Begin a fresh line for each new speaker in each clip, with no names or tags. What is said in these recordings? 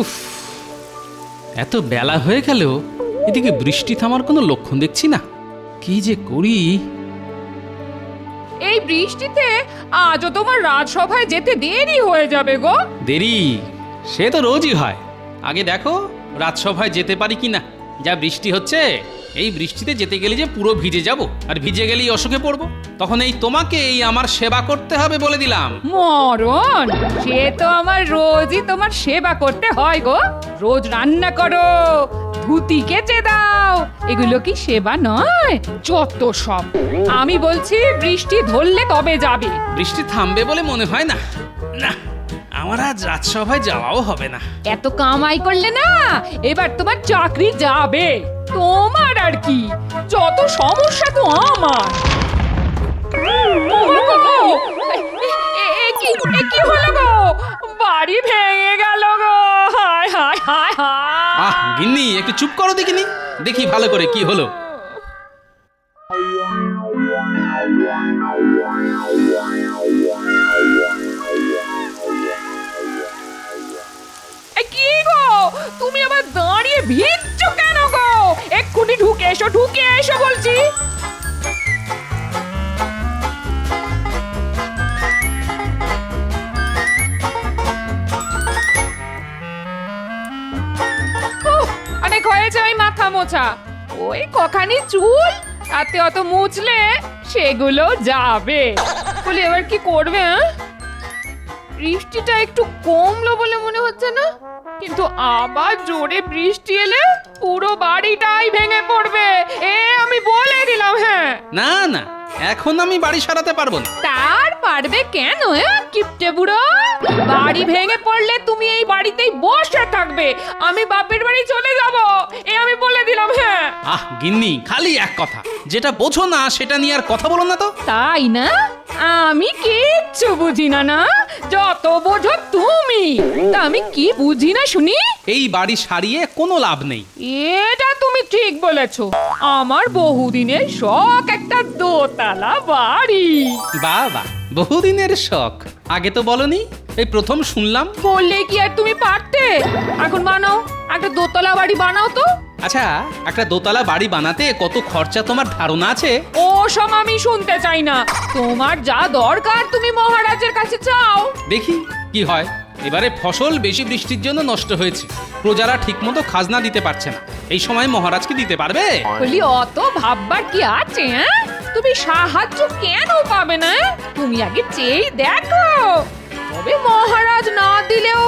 উফ, এত বেলা হয়ে গেল, এদিকে বৃষ্টি থামার কোনো লক্ষণ দেখছি না। কি যে করি।
এই বৃষ্টিতে আজও তোমার রাজসভায় যেতে দেরি হয়ে যাবে গো।
দেরি সে তো রোজই হয়। আগে দেখো রাজসভায় যেতে পারি কি না। যা বৃষ্টি হচ্ছে, এই বৃষ্টিতে যেতে গেলে যে পুরো ভিজে যাব, আর ভিজে গেলেই অসুখে পড়বো। তখন এই তোমাকে এই আমার সেবা করতে হবে বলে দিলাম।
মরণ, সে তো আমার রোজই তোমার সেবা করতে হয় গো। রোজ রান্না করো, ধুতি কেচে দাও, এগুলো কি সেবা নয়? যত সব। আমি বলছি বৃষ্টি ধরলে তবে যাবে।
বৃষ্টি থামবে বলে মনে হয় না। না, আমার আজ রাজসভায় যাওয়াও হবে না।
এত কামাই করলে না, এবার তোমার চাকরি যাবে। তোমার আর কি, যত সমস্যা তো আমার। কি হলো গো? বাড়ি ভেঙে গেল গো। হায় হায় হায় হায়।
আহ গিন্নি, একটু চুপ করো দেখিনি, দেখি ভালো করে কি হলো।
কি গো, তুমি আবার দাঁড়িয়ে ভিজছো কেন গো? এক্ষুনি ঢুকে এসো, ঢুকে এসো বলছি। অনেক হয়েছে ওই মাথা মোছা। ওই কখানি চুল, তাতে অত মুছলে সেগুলো যাবে। বলি এবার কি করবে? বৃষ্টিটা একটু কমলো বলে মনে হচ্ছে না, কিন্তু আবার জোরে বৃষ্টি এলে পুরো বাড়িটাই ভেঙে পড়বে, এ আমি বলে দিলাম। হ্যাঁ
না না, এখন আমি বাড়ি সারাতে পারবো না।
তার পারবে কেন? কিপটে বুড়ো, বাড়ি ভেঙে পড়লে তুমি এই বাড়িতেই বসে থাকবে, আমি বাপের বাড়ি চলে যাব, এ আমি বলে দিলাম। হ্যাঁ
আহ গিন্নি, খালি এক কথা, যেটা বোঝো না সেটা নিয়ে আর কথা বলো না তো।
তাই না? আমি কিচ্ছু বুঝি না। না, যত বোঝো তুমি। তা আমি কি বুঝি না শুনি?
এই বাড়ি সারিয়ে কোনো লাভ নেই।
এটা তুমি ঠিক বলেছো। আমার বহুদিনের শখ একটা দোতলা বাড়ি।
বাবা, বহুদিনের শখ, আগে তো বলনি, এই প্রথম শুনলাম।
বললে কি আর তুমি পারতে? এখন বানাও, একটা দোতলা বাড়ি বানাও তো।
আচ্ছা, একটা দোতলা বাড়ি বানাতে কত খরচা তোমার ধারণা আছে?
ও সব আমি শুনতে চাই না। তোমার যা দরকার তুমি মহারাজের কাছে চাও।
দেখি কি হয়। এবারে ফসল বেশি বৃষ্টির জন্য নষ্ট হয়েছে, প্রজারা ঠিকমতো খাজনা দিতে পারছে না। এই সময় মহারাজকে দিতে পারবে?
বলি অত ভাববার কি আছে? তুমি সাহায্য কেন পাবে না? তুমি আগে চেয়ে দেখো। তবে মহারাজ না দিলেও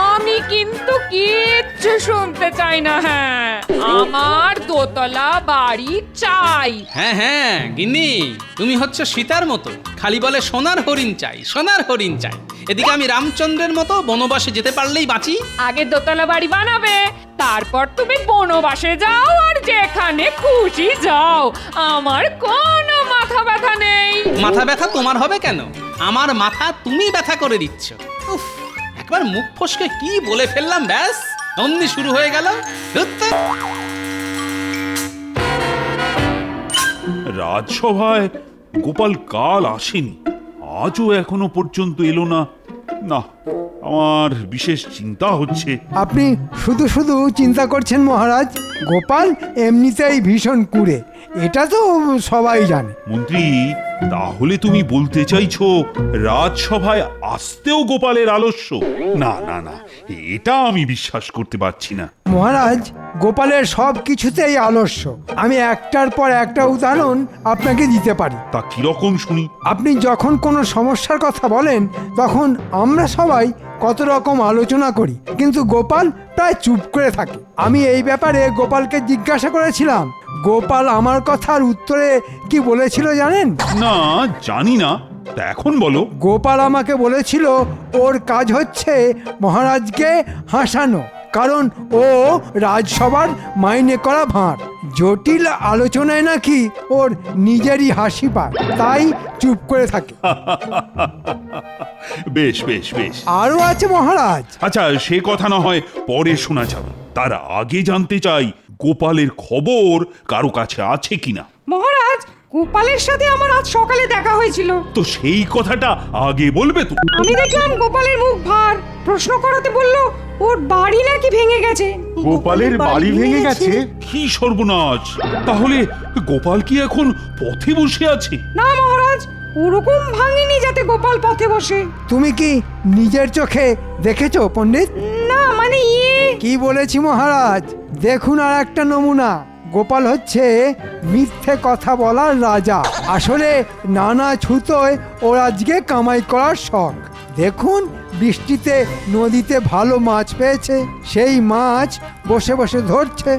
আমি কিন্তু কিচ্ছু শুনতে চাই না। হ্যাঁ, আমার দোতলা বাড়ি চাই।
হ্যাঁ হ্যাঁ গিন্নি, তুমি হচ্ছে সীতার মতো, খালি বলে সোনার হরিণ চাই, সোনার হরিণ চাই। এদিকে আমি রামচন্দ্রের মতো বনবাসে যেতে পারলেই বাঁচি।
আগে দোতলা বাড়ি বানাবে, তারপর তুমি বনবাসে যাও আর যেখানে খুশি যাও। আমার কোনো মাথা ব্যথা নেই।
মাথা ব্যথা তোমার হবে কেন? আমার মাথা তুমি ব্যথা করে দিচ্ছ। উফ, একবার মুখ ফসকে কি বলে ফেললাম, ব্যাস অমনি শুরু হয়ে গেল। ধুত্তের।
রাজসভায় গোপাল কাল আসেনি, আজও এখনো পর্যন্ত এলো না। না, আমার বিশেষ চিন্তা হচ্ছে।
আপনি শুধু শুধু চিন্তা করছেন মহারাজ। গোপাল এমনিতেই ভীষণ কুঁড়ে, এটা তো সবাই জানে।
মন্ত্রী, তাহলে তুমি বলতে চাইছো রাজসভায় আসতেও গোপালের আলস্য? না না না, এটা আমি বিশ্বাস করতে পারছি না।
মহারাজ, গোপালের সব কিছুতেই আলস্য। আমি একটার পর একটা উদাহরণ আপনাকে দিতে পারি।
তা কিরকম শুনি?
আপনি যখন কোনো সমস্যার কথা বলেন, তখন আমরা সবাই কত রকম আলোচনা করি, কিন্তু গোপাল প্রায় চুপ করে থাকে। আমি এই ব্যাপারে গোপালকে জিজ্ঞাসা করেছিলাম। গোপাল আমার কথার উত্তরে কি বলেছিল জানেন?
না, জানি না, তা এখন বলো।
গোপাল আমাকে বলেছিল ওর কাজ হচ্ছে মহারাজকে হাসানো, কারণ ও রাজসভার মাইনে করা ভাঁড়। জটিল আলোচনায় নাকি ওর নিজেরই হাসি পায়, তাই চুপ করে থাকে।
বেশ বেশ বেশ,
আরও আছে মহারাজ।
আচ্ছা, সে কথা না হয় পরে শোনা যাবে, তার আগে জানতে চাই গোপালের খবর কারো কাছে আছে কিনা।
মহারাজ,
গোপালের সাথে আমার আজ সকালে দেখা হয়েছিল।
তো সেই কথাটা আগে বলবে তো।
আমি দেখলাম গোপালের মুখ ভার, প্রশ্ন করাতে বলল ওর বাড়ি নাকি ভেঙে গেছে।
গোপালের বাড়ি ভেঙে গেছে?
কি সর্বনাশ! তাহলে গোপাল কি এখন পথে বসে আছে?
না মহারাজ, ওরকম ভাঙেনি যাতে গোপাল পথে বসে।
তুমি কি নিজের চোখে দেখেছো পণ্ডিত?
না মানে
কি বলেছি মহারাজ, দেখুন আর একটা নমুনা। গোপাল হচ্ছে মিথ্যে কথা বলার রাজা। আসলে নানা ছুতোয় ওর আজকে কামাই করার শখ। দেখুন, বৃষ্টিতে নদীতে ভালো মাছ পেয়েছে, সেই মাছ বসে বসে ধরছে।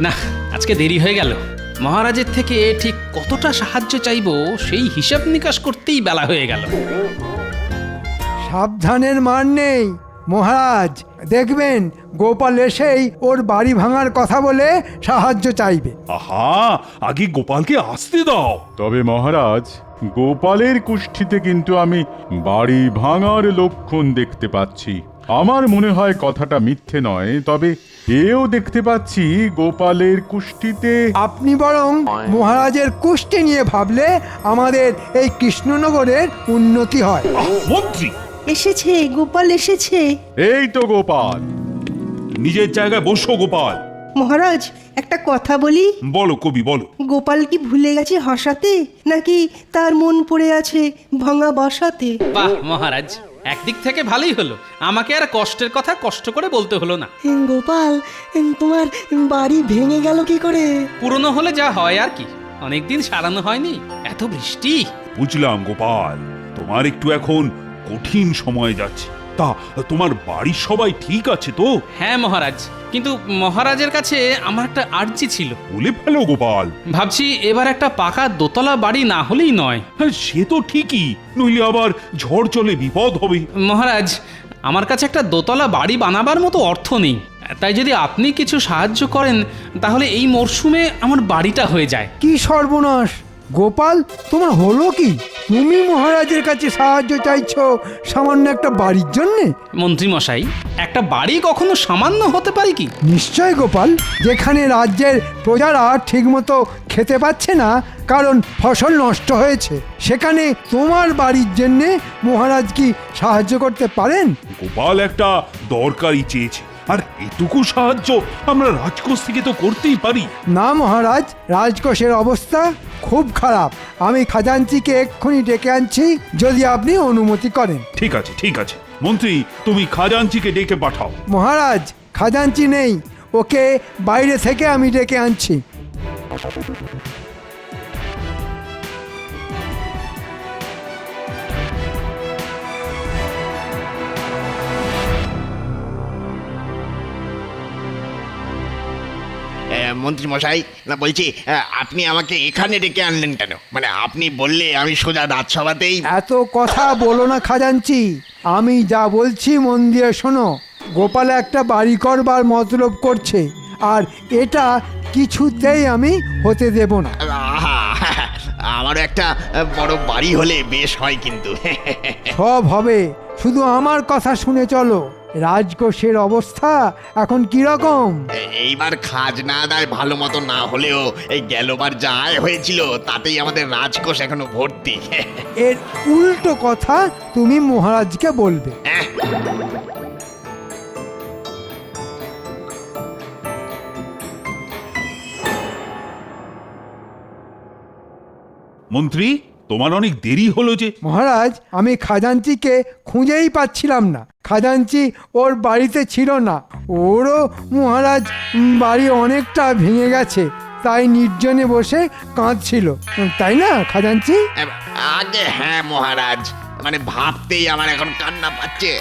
না, আজকে দেরি হয়ে গেল। মহারাজের থেকে ঠিক কতটা সাহায্য চাইবো সেই হিসাব নিকাশ করতেই বেলা হয়ে গেল।
সাবধানের মান নেই মহারাজ, দেখবেন গোপাল এসেই ওর বাড়ি ভাঙার কথা বলে সাহায্য চাইবে।
আহা, আগে গোপালকে আসতে দাও।
তবে মহারাজ, গোপালের কুষ্ঠিতে কিন্তু আমি বাড়ি ভাঙার লক্ষণ দেখতে পাচ্ছি। আমার মনে হয় কথাটা মিথ্যে নয়, তবে এও দেখতে পাচ্ছি গোপালের কুষ্ঠিতে।
আপনি বরং মহারাজের কুষ্টি নিয়ে ভাবলে আমাদের এই কৃষ্ণনগরের উন্নতি হয়।
মন্ত্রী,
এসেছে, গোপাল এসেছে।
এই তো গোপাল।
নিজের জায়গায় বসো গোপাল।
মহারাজ, একটা কথা বলি।
বলো কবি, বলো।
গোপাল কি ভুলে গেছে হাসাতে, নাকি তার মন পড়ে আছে ভাঙা বাসাতে?
বাহ মহারাজ, একদিক থেকে ভালোই হলো, আমাকে আর কষ্টের কথা কষ্ট করে বলতে হলো না।
গোপাল, তোমার বাড়ি ভেঙে গেল কি করে?
পুরনো হলে যা হয় আর কি, অনেকদিন সারানো হয়নি, এত বৃষ্টি।
বুঝলাম গোপাল, তোমার একটু এখন কঠিন সময় যাচ্ছে। তা তোমার বাড়ির সবাই ঠিক আছে তো?
হ্যাঁ মহারাজ, কিন্তু মহারাজের কাছে আমার একটা আর্জি ছিল।
বলে ফেলো গোপাল।
ভাবছি এবার একটা পাকা দোতলা বাড়ি না হলেই নয়।
হ্যাঁ, সে তো ঠিকই, নইলে আবার ঝড় চলে বিপদ হবে।
মহারাজ, আমার কাছে একটা দোতলা বাড়ি বানাবার মতো অর্থ নেই, তাই যদি আপনি কিছু সাহায্য করেন তাহলে এই মরশুমে আমার বাড়িটা হয়ে যায়।
কি সর্বনাশ! গোপাল, তোমার হলো কি? তুমি মহারাজের কাছে সাহায্য চাইছো সামান্য একটা বাড়ির জন্যে?
মন্ত্রী মশাই, একটা বাড়ি কখনো সামান্য হতে পারে কি?
নিশ্চয় গোপাল, যেখানে রাজ্যের প্রজারা ঠিকমতো খেতে পাচ্ছে না কারণ ফসল নষ্ট হয়েছে, সেখানে তোমার বাড়ির জন্যে মহারাজ কি সাহায্য করতে পারেন?
গোপাল একটা দরকারি চেয়েছে, আর এটুকু সাহায্য আমরা রাজকোষ থেকে তো করতেই পারি।
না মহারাজ, রাজকোষের অবস্থা খুব খারাপ। আমি খাজাঞ্চিকে এক্ষুনি ডেকে আনছি, যদি আপনি অনুমতি করেন।
ঠিক আছে, ঠিক আছে মন্ত্রী, তুমি খাজাঞ্চিকে ডেকে পাঠাও।
মহারাজ, খাজাঞ্চি নেই, ওকে বাইরে থেকে আমি ডেকে আনছি।
মন্ত্রী মশাই, না বলছি আপনি আমাকে এখানে ডেকে আনলেন কেন? মানে আপনি বললে আমি সোজা রাজসভাতেই।
এত কথা বলো না খাজাঞ্চি, আমি যা বলছি মন দিয়ে শোনো। গোপাল একটা বাড়ি করবার মতলব করছে, আর এটা কিছুতেই আমি হতে দেব না।
আহা, আমারও একটা বড় বাড়ি হলে বেশ হয় কিন্তু।
সব হবে, শুধু আমার কথা শুনে চলো। রাজকোষের অবস্থা এখন কিরকম?
এইবার খাজনা আদায় ভালো মতো না হলেও এই গেলবার যা আয় হয়েছিল তাতেই আমাদের রাজকোষ এখনো ভর্তি।
এর উল্টো কথা তুমি মহারাজকে বলবে।
মন্ত্রী, তোমার অনেক দেরি হলো যে।
মহারাজ, আমি খাজাঞ্চিকে খুঁজেই পাচ্ছিলাম না। খাজাঞ্চি ওর বাড়িতে ছিল না। ওরও মহারাজ বাড়ি অনেকটা ভেঙে গেছে, তাই নির্জনে বসে কাঁদছিল, তাই না খাজাঞ্চি?
আগে হ্যাঁ মহারাজ, মানে ভাবতেই আমার এখন কান্না পাচ্ছে।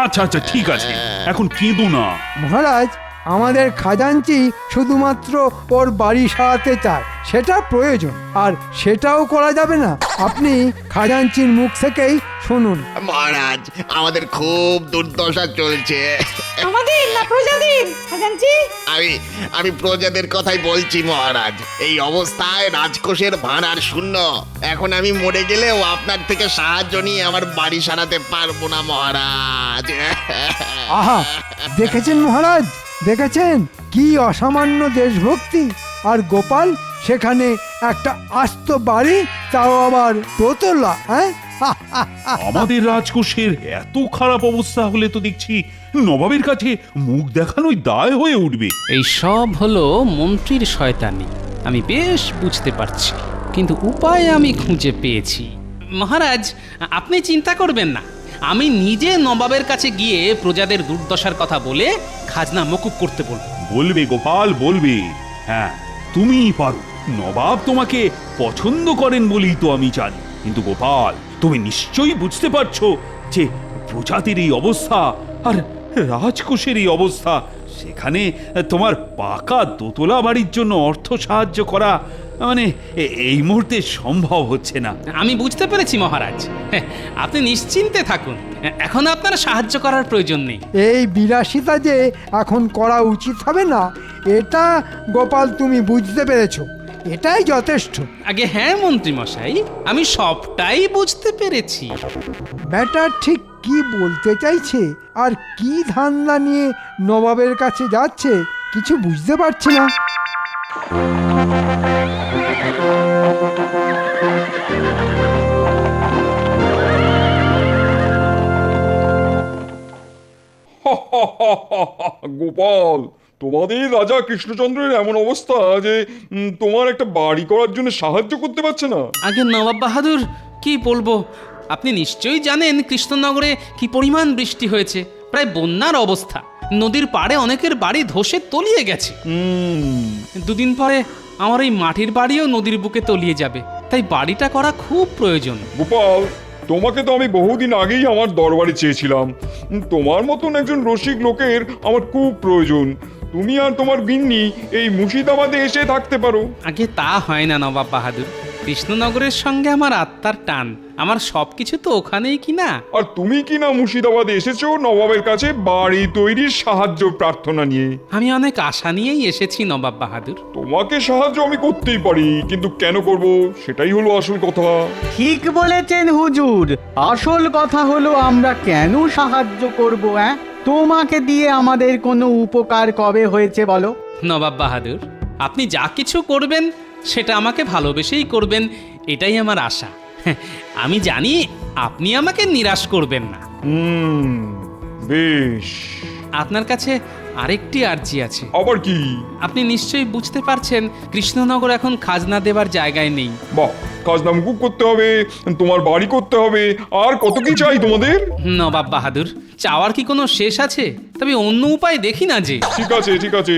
আচ্ছা আচ্ছা, ঠিক আছে, এখন কেঁদো না।
মহারাজ, আমাদের খাজাঞ্চি শুধুমাত্র ওর বাড়ি সারাতে চায়, সেটা প্রয়োজন, আর সেটাও করা যাবে না। আপনি খাজাঞ্চির মুখ থেকেই শুনুন।
মহারাজ, আমাদের খুব দুর্দশা চলছে।
আমাদের না প্রজাদের খাজানচি?
আমি আমি প্রজাদের কথাই বলছি মহারাজ। এই অবস্থায় রাজকোষের ভাঁড়ার শূন্য। এখন আমি মরে গেলেও আপনার থেকে সাহায্য নিয়ে আমার বাড়ি সারাতে পারবো না মহারাজ।
আহা, দেখেছেন মহারাজ, দেখেছেন কি অসামান্য দেশভক্তি। আর গোপাল সেখানে একটা আস্ত বাড়ি, তাও আবার দোতলা। হ্যাঁ,
আমাদের রাজকোষের এত খারাপ অবস্থা হলে তো দেখছি নবাবের কাছে মুখ দেখানোই দায় হয়ে উঠবে।
এই সব হলো মন্ত্রীর শয়তানি, আমি বেশ বুঝতে পারছি, কিন্তু উপায় আমি খুঁজে পেয়েছি। মহারাজ, আপনি চিন্তা করবেন না, আমি নিজে নবাবের কাছে গিয়ে প্রজাদের দুর্দশার কথা বলে খাজনা মকুব করতে বলবো।
বলবে গোপাল, বলবে। হ্যাঁ, তুমিই পারো। নবাব তোমাকে পছন্দ করেন বলেই তো আমি জানি। কিন্তু গোপাল, তুমি নিশ্চয়ই বুঝতে পারছো যে প্রজাতির এই অবস্থা আর রাজকোষের এই অবস্থা, সেখানে তোমার পাকা দোতলা বাড়ির জন্য অর্থ সাহায্য করা মানে এই মুহূর্তে সম্ভব হচ্ছে না।
আমি বুঝতে পেরেছি মহারাজ, আপনি নিশ্চিন্তে থাকুন, এখন আপনার সাহায্য করার প্রয়োজন নেই।
এই বিলাসিতা যে এখন করা উচিত হবে না, এটা গোপাল তুমি বুঝতে পেরেছো, এটাই যথেষ্ট।
আগে হ্যাঁ মন্ত্রী মশাই, আমি সবটাই বুঝতে পেরেছি।
ব্যাটার ঠিক কি বলতে চাইছে আর কি ধান্দা নিয়ে নবাবের কাছে যাচ্ছে কিছু বুঝতে পারছি না।
গোপাল, তোমাদের রাজা কৃষ্ণচন্দ্রের এমন অবস্থা যে তোমার একটা বাড়ি করার জন্য সাহায্য করতে পারছে না।
আগে নবাব বাহাদুর, কি বলবো, আপনি নিশ্চয়ই জানেন কৃষ্ণনগরে কি পরিমাণ বৃষ্টি হয়েছে, প্রায় বন্যার অবস্থা। নদীর পাড়ে অনেকের বাড়ি ধসে তলিয়ে গেছে। দুদিন পরে আমার এই মাটির বাড়িও নদীর বুকে তলিয়ে যাবে, তাই বাড়িটা করা খুব প্রয়োজন।
গোপাল, তোমাকে তো আমি বহুদিন আগেই আমার দরবারে চেয়েছিলাম। তোমার মতন একজন রসিক লোকের আমার খুব প্রয়োজন। তুমি আর তোমার গিন্নি এই মুর্শিদাবাদে এসে থাকতে পারো।
আগে তা হয় না নবাব বাহাদুর, কৃষ্ণনগরের সঙ্গে আমার আত্মার টান, আমার সবকিছু তো ওখানেই কিনা।
আর তুমি কি না মুর্শিদাবাদে এসেছো নবাবের কাছে বাড়ি তৈরির সাহায্য প্রার্থনা নিয়ে?
আমি অনেক আশা নিয়েই এসেছি নবাব বাহাদুর।
তোমাকে সাহায্য আমি করতেই পারি, কিন্তু কেন করব সেটাই হলো আসল কথা।
ঠিক বলেছেন হুজুর, আসল কথা হলো আমরা কেন সাহায্য করব? তোমাকে দিয়ে আমাদের কোনো উপকার কবে হয়েছে বলো?
নবাব বাহাদুর, আপনি যা কিছু করবেন সেটা আমাকে ভালোবেসেই করবেন, এটাই আমার আশা। আমি জানি আপনি আমাকে নিরাশ করবেন না।
বেশ,
আপনার কাছে আরেকটি আর্জি আছে।
আবার কি?
আপনি নিশ্চয়ই বুঝতে পারছেন কৃষ্ণনগর এখন খাজনা দেবার জায়গায় নেই।
বাহ, খাজনা মুকুব করতে হবে, তোমার বাড়ি করতে হবে, আর কত কি চাই তোমাদের?
নবাব বাহাদুর, চাওয়ার কি কোনো শেষ আছে? তবে অন্য উপায় দেখি না যে।
ঠিক আছে, ঠিক আছে,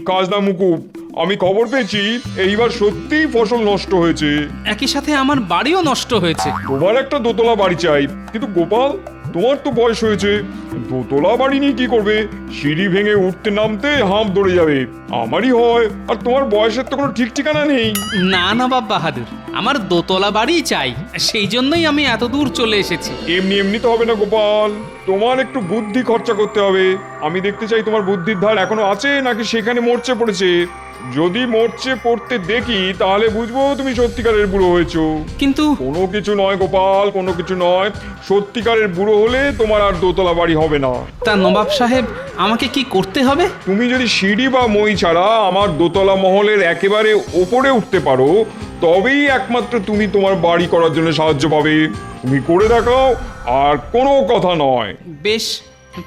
খাজনা মুকুব। আমি খবর পেয়েছি এইবার সত্যিই ফসল নষ্ট হয়েছে।
একই সাথে আমার বাড়িও নষ্ট হয়েছে।
তোমার একটা দোতলা বাড়ি চাই, কিন্তু গোপাল, তোমার তো বয়স হয়েছে, দোতলা বাড়ি নিয়ে কি করবে? সিঁড়ি ভেঙে উঠতে নামতে হাঁপ ধরে যাবে। আমারই হয়, আর তোমার বয়সের তো কোনো ঠিক ঠিকানা নেই।
না নবাব বাহাদুর, আমার দোতলা বাড়ি চাই, সেই জন্যই আমি এত দূর চলে এসেছি।
এমনি এমনি তো হবে না গোপাল, তোমার একটু বুদ্ধি খরচা করতে হবে। আমি দেখতে চাই তোমার বুদ্ধির ধার এখনো আছে নাকি সেখানে মরচে পড়েছে। যদি মরচে পড়তে দেখি তাহলে বুঝবো তুমি সত্যিকারের বুড়ো হয়েছো।
কিন্তু
কোনো কিছু নয় গোপাল, কোনো কিছু নয়। সত্যিকারের বুড়ো হলে তোমার আর দোতলা বাড়ি হবে না।
তা নবাব সাহেব, আমাকে কি করতে হবে?
তুমি যদি সিঁড়ি বা মই ছাড়া আমার দোতলা মহলের একেবারে ওপরে উঠতে পারো, তবেই একমাত্র তুমি তোমার বাড়ি করার জন্য সাহায্য পাবে। তুমি করে দেখাও, আর কোনো কথা নয়।
বেশ,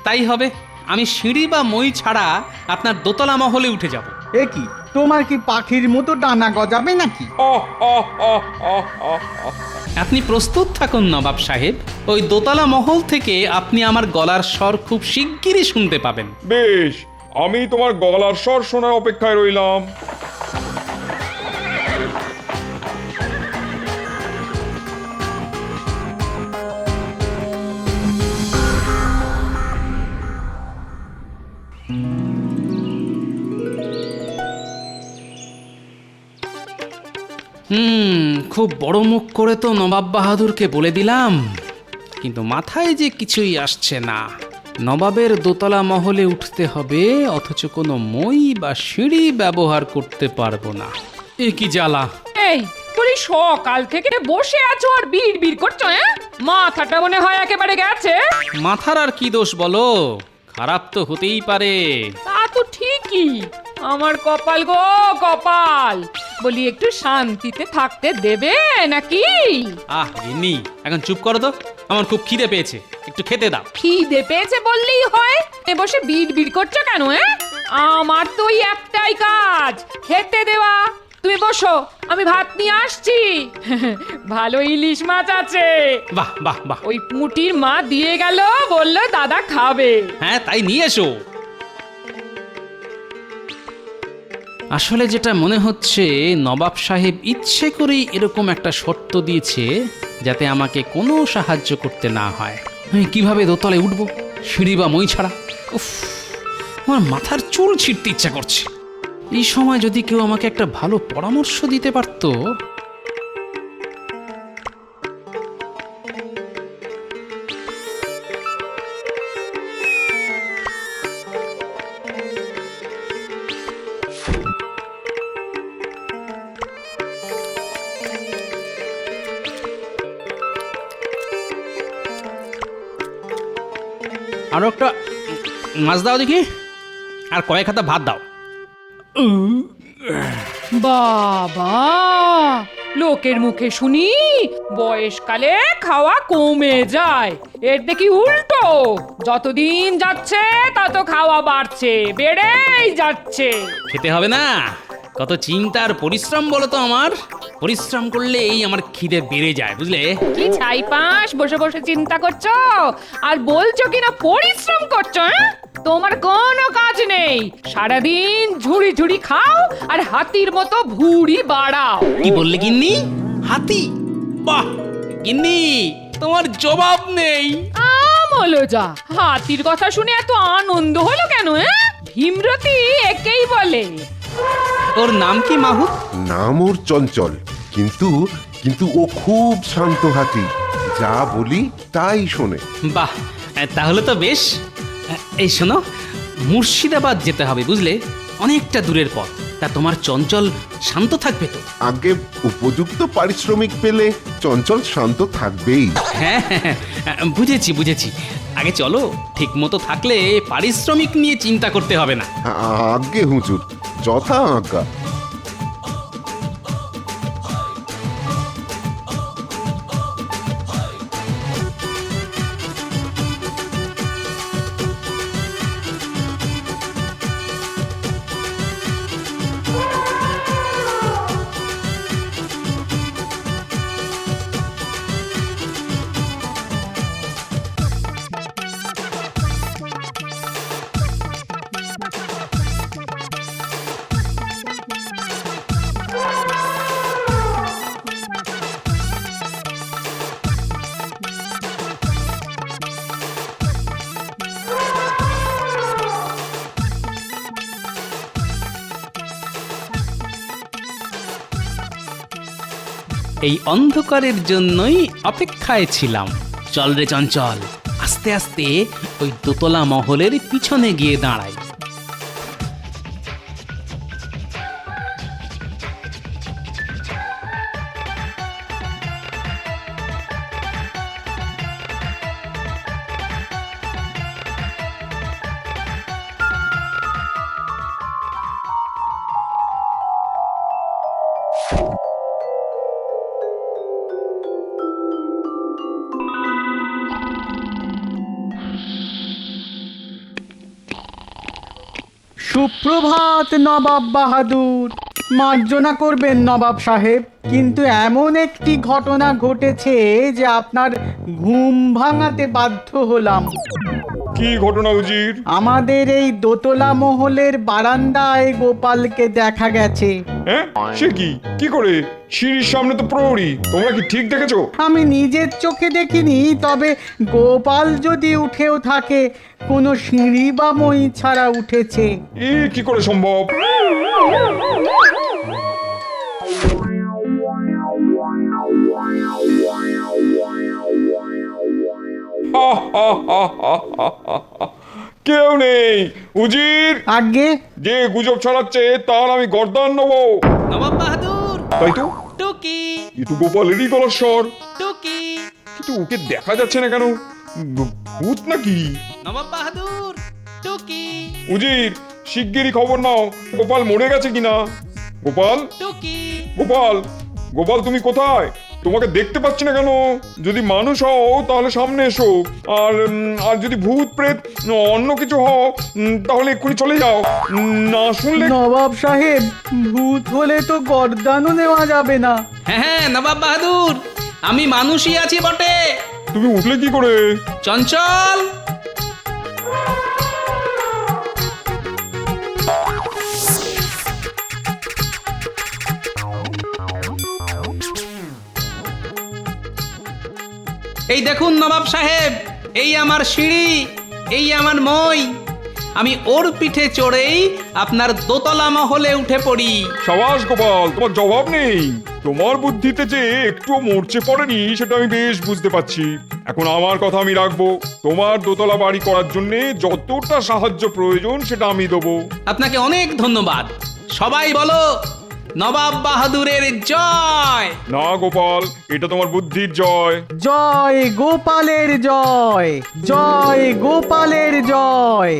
তাই হবে। আমি সিঁড়ি বা মই ছাড়া আপনার দোতলা মহলে উঠে যাব।
এ কি, তোমার কি পাখির মতো ডানা গজাবে নাকি?
আপনি প্রস্তুত থাকুন নবাব সাহেব, ওই দোতলা মহল থেকে আপনি আমার গলার স্বর খুব শিগগিরই শুনতে পাবেন।
বেশ, আমি তোমার গলার স্বর শোনার অপেক্ষায় রইলাম।
খুব বড় মুখ করে তো নবাব বাহাদুরকে বলে দিলাম, কিন্তু মাথায় যে কিছুই আসছে না। নবাবের দোতলা মহলে উঠতে হবে, অথচ কোনো মই বা সিঁড়ি ব্যবহার করতে পারবো না। এ কি জ্বালা!
এই বলি, সকাল থেকে বসে আছো আর বিড় করছো, হ্যাঁ? মাথাটা মনে হয় একেবারে গেছে।
মাথার আর কি দোষ বলো, খারাপ তো হতেই পারে।
তা তো ঠিকই, আমার কপাল গো কপাল। বলি, একটু শান্তিতে থাকতে দেবে নাকি?
গিন্নি, এখন চুপ করো তো, আমার খুব খিদে পেয়েছে, একটু খেতে দাও।
খিদে পেয়েছে বললেই হয়? বসে বিড় করছো কেন, হ্যাঁ? আমার তো ওই একটাই কাজ, খেতে দেওয়া। তুমি বসো, আমি ভাত নিয়ে আসছি। ভালো ইলিশ মাছ আছে।
বাহ বাহ বাহ!
ওই পুঁটির মা দিয়ে গেল, বললো দাদা খাবে।
হ্যাঁ, তাই নিয়ে এসো। আসলে যেটা মনে হচ্ছে, নবাব সাহেব ইচ্ছে করেই এরকম একটা শর্ত দিয়েছে যাতে আমাকে কোনো সাহায্য করতে না হয়। আমি কিভাবে দোতলায় উঠবো, সিঁড়ি বা মই ছাড়া? উফ, আমার মাথার চুল ছিঁড়তে ইচ্ছা করছে। এই সময় যদি কেউ আমাকে একটা ভালো পরামর্শ দিতে পারতো। আরো একটা মাছ দাও দেখি, আর কয়েক হাতা ভাত দাও।
বাবা, লোকের মুখে শুনি বয়সকালে খাওয়া কমে যায়, এর দেখি উল্টো। যতদিন যাচ্ছে তত খাওয়া বাড়ছে, বেড়েই যাচ্ছে।
খেতে হবে না, কত চিন্তা আর পরিশ্রম বলো তো আমার। পরিশ্রম করলেই আমার খিদে বেড়ে যায়, বুঝলে?
কি ছাইপাঁশ বসে বসে চিন্তা করছো আর বলছো কিনা পরিশ্রম করছো, হ্যাঁ? তোমার কোনো কাজ নেই, সারাদিন ঝুড়ি ঝুড়ি খাও আর হাতির মতো ভুঁড়ি বাড়াও।
কি বললে গিন্নি? হাতি? বাহ গিন্নি, তোমার জবাব নেই।
আমলো যা, হাতির কথা শুনে এত আনন্দ হলো কেন, হ্যাঁ? ভীমরতি একেই বলে।
ওর নাম কি মাহুত?
নাম ওর চঞ্চল, কিন্তু কিন্তু ও খুব শান্ত হাতি, যা বলি তাই শোনে।
বাহ, তাহলে তো বেশ। এই শোনো, মুর্শিদাবাদ যেতে হবে, বুঝলে? অনেকটা দূরের পথ। তা তোমার চঞ্চল শান্ত থাকবে তো?
আগে উপযুক্ত পারিশ্রমিক পেলে চঞ্চল শান্ত থাকবেই।
হ্যাঁ হ্যাঁ, বুঝেছি বুঝেছি। আগে চলো, ঠিক মতো থাকলে পারিশ্রমিক নিয়ে চিন্তা করতে হবে না।
আজ্ঞে হুজুর, যথা আজ্ঞা।
এই অন্ধকারের জন্যই অপেক্ষায় ছিলাম। চল রে চঞ্চল, আস্তে আস্তে ওই দোতলা মহলের পিছনে গিয়ে দাঁড়াই।
সুপ্রভাত নবাব বাহাদুর। মার্জনা করবেন নবাব সাহেব, কিন্তু এমন একটি ঘটনা ঘটেছে যে আপনার ঘুম ভাঙাতে বাধ্য হলাম।
কি ঘটনা উজির?
আমাদের এই দোতলা মহলের বারান্দায় গোপালকে দেখা গেছে।
হ্যাঁ, সে কি? কি করে? সিঁড়ির সামনে তো প্রহরী, তোমরা কি ঠিক দেখেছো?
আমি নিজের চোখে দেখিনি, তবে গোপাল যদি উঠেও থাকে, কোনো সিঁড়ি বা মই ছাড়া উঠেছে।
কি করে সম্ভব? কেউ নেই। উজির,
আগে
যে গুজব ছড়াচ্ছে তার আমি গর্দান নেবো।
নবাব বাহাদুর,
তাই তো,
টুকি
কিন্তু গোপালেরই গলার স্বর।
টুকি,
কিন্তু ওকে দেখা যাচ্ছে না কেন? ভূত নাকি?
নবাব বাহাদুর, টুকি
উজির, শিগগিরই খবর নাও গোপাল মরে গেছে কিনা। গোপাল,
টুকি।
গোপাল, গোপাল তুমি কোথায়? তোমাকে দেখতে পাচ্ছি না কেন? যদি মানুষ হও তাহলে সামনে এসো, আর যদি ভূত প্রেত অন্য কিছু হও তাহলে এক্ষুনি চলে যাও। না শুনলে
নবাব সাহেব, ভূত হলে তো গর্দানও নেওয়া যাবে না।
হ্যাঁ হ্যাঁ নবাব বাহাদুর, আমি মানুষই আছি বটে।
তুমি উঠলে কি করে?
চঞ্চল, এই দেখুন নবাব সাহেব, এই আমার সিঁড়ি, এই আমার মই। আমি ওর পিঠে চড়েই আপনার দোতলা মহলে উঠে পড়ি।
সাবাস গোপাল, তোমার জবাব নেই। তোমার বুদ্ধিতে যে একটুও মরচে পড়েনি সেটা আমি বেশ বুঝতে পারছি। এখন আমার কথা আমি রাখবো। তোমার দোতলা বাড়ি করার জন্য যতটা সাহায্য প্রয়োজন সেটা আমি দেবো।
আপনাকে অনেক ধন্যবাদ। সবাই বলো নবাব বাহাদুরের জয়।
না গোপাল, এটা তোমার বুদ্ধির জয়।
জয় গোপালের জয়, জয় গোপালের জয়।